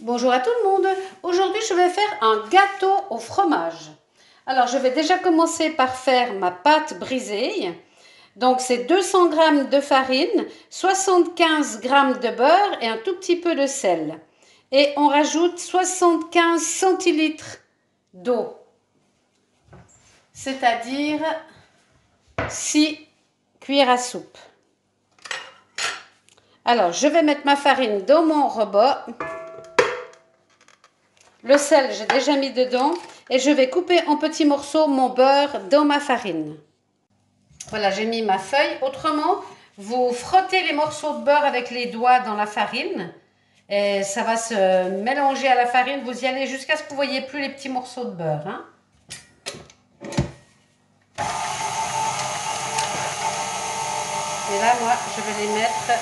Bonjour à tout le monde. Aujourd'hui, je vais faire un gâteau au fromage. Alors, je vais déjà commencer par faire ma pâte brisée. Donc, c'est 200 g de farine, 75 g de beurre et un tout petit peu de sel. Et on rajoute 75 centilitres d'eau, c'est-à-dire 6 cuillères à soupe. Alors, je vais mettre ma farine dans mon robot. Le sel, j'ai déjà mis dedans et je vais couper en petits morceaux mon beurre dans ma farine. Voilà, j'ai mis ma feuille. Autrement, vous frottez les morceaux de beurre avec les doigts dans la farine et ça va se mélanger à la farine. Vous y allez jusqu'à ce que vous ne voyez plus les petits morceaux de beurre, hein. Et là, moi, je vais les mettre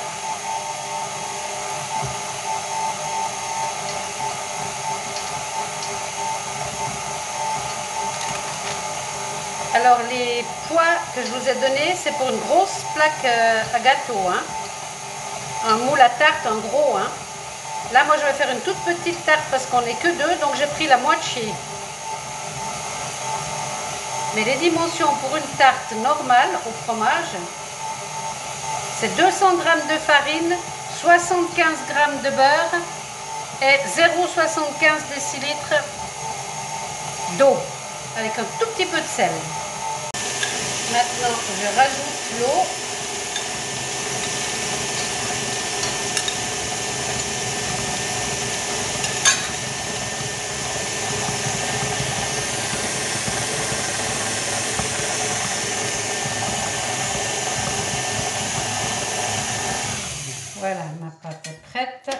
Alors, les poids que je vous ai donnés, c'est pour une grosse plaque à gâteau, hein. Un moule à tarte, un gros, hein. Là, moi, je vais faire une toute petite tarte parce qu'on n'est que deux, donc j'ai pris la moitié. Mais les dimensions pour une tarte normale au fromage, c'est 200 g de farine, 75 g de beurre et 0,75 décilitres d'eau avec un tout petit peu de sel. Maintenant, je rajoute l'eau. Voilà, ma pâte est prête.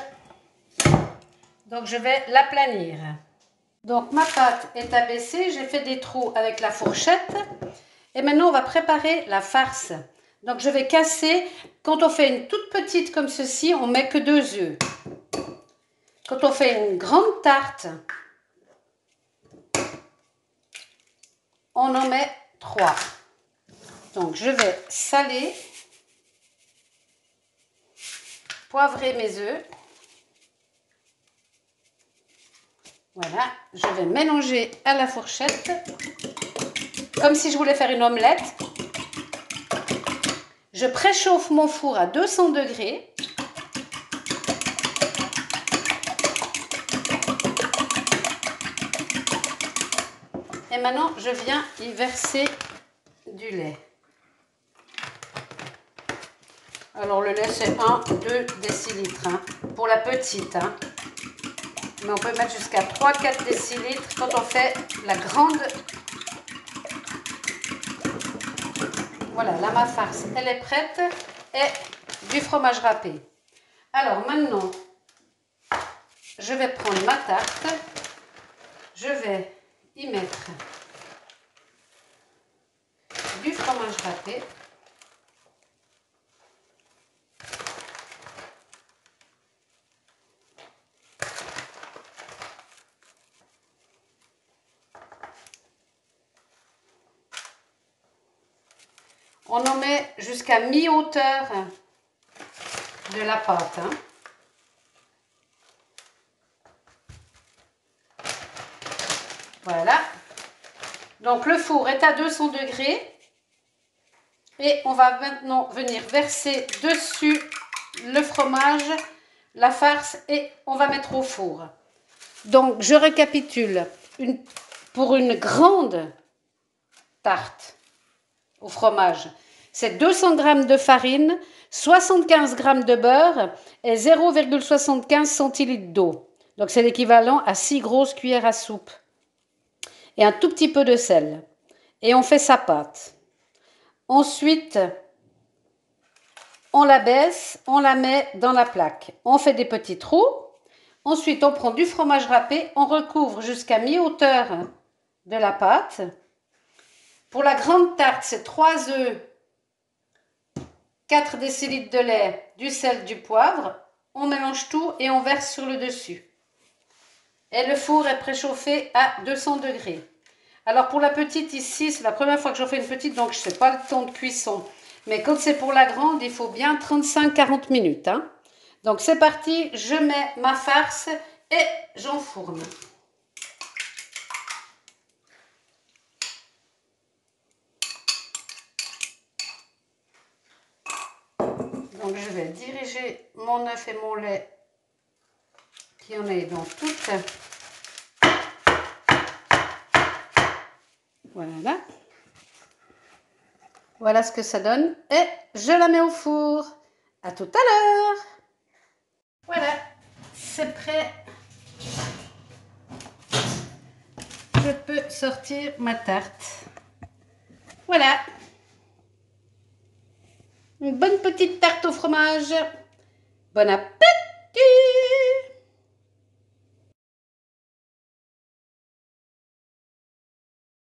Donc, je vais l'aplanir. Donc, ma pâte est abaissée. J'ai fait des trous avec la fourchette. Et maintenant, on va préparer la farce. Donc, je vais casser. Quand on fait une toute petite comme ceci, on ne met que 2 œufs. Quand on fait une grande tarte, on en met 3. Donc, je vais saler, poivrer mes œufs. Voilà, je vais mélanger à la fourchette, comme si je voulais faire une omelette. Je préchauffe mon four à 200 degrés. Et maintenant, je viens y verser du lait. Alors, le lait, c'est 1-2 décilitres, hein, pour la petite, hein. Mais on peut mettre jusqu'à 3-4 décilitres quand on fait la grande. Voilà, là ma farce, elle est prête et du fromage râpé. Alors maintenant, je vais prendre ma tarte, je vais y mettre du fromage râpé. On en met jusqu'à mi-hauteur de la pâte, hein. Voilà. Donc le four est à 200 degrés. Et on va maintenant venir verser dessus le fromage, la farce et on va mettre au four. Donc je récapitule. Pour une grande tarte au fromage, c'est 200 g de farine, 75 g de beurre et 0,75 centilitres d'eau. Donc c'est l'équivalent à 6 grosses cuillères à soupe. Et un tout petit peu de sel. Et on fait sa pâte. Ensuite, on la baisse, on la met dans la plaque. On fait des petits trous. Ensuite, on prend du fromage râpé, on recouvre jusqu'à mi-hauteur de la pâte. Pour la grande tarte, c'est 3 œufs, 4 décilitres de lait, du sel, du poivre. On mélange tout et on verse sur le dessus. Et le four est préchauffé à 200 degrés. Alors pour la petite ici, c'est la première fois que j'en fais une petite, donc je ne sais pas le temps de cuisson. Mais quand c'est pour la grande, il faut bien 35-40 minutes, hein. Donc c'est parti, je mets ma farce et j'enfourne. Donc je vais diriger mon œuf et mon lait qui en est dans toutes. Voilà. Voilà ce que ça donne et je la mets au four. À tout à l'heure. Voilà, c'est prêt. Je peux sortir ma tarte. Voilà. Une bonne petite tarte au fromage. Bon appétit!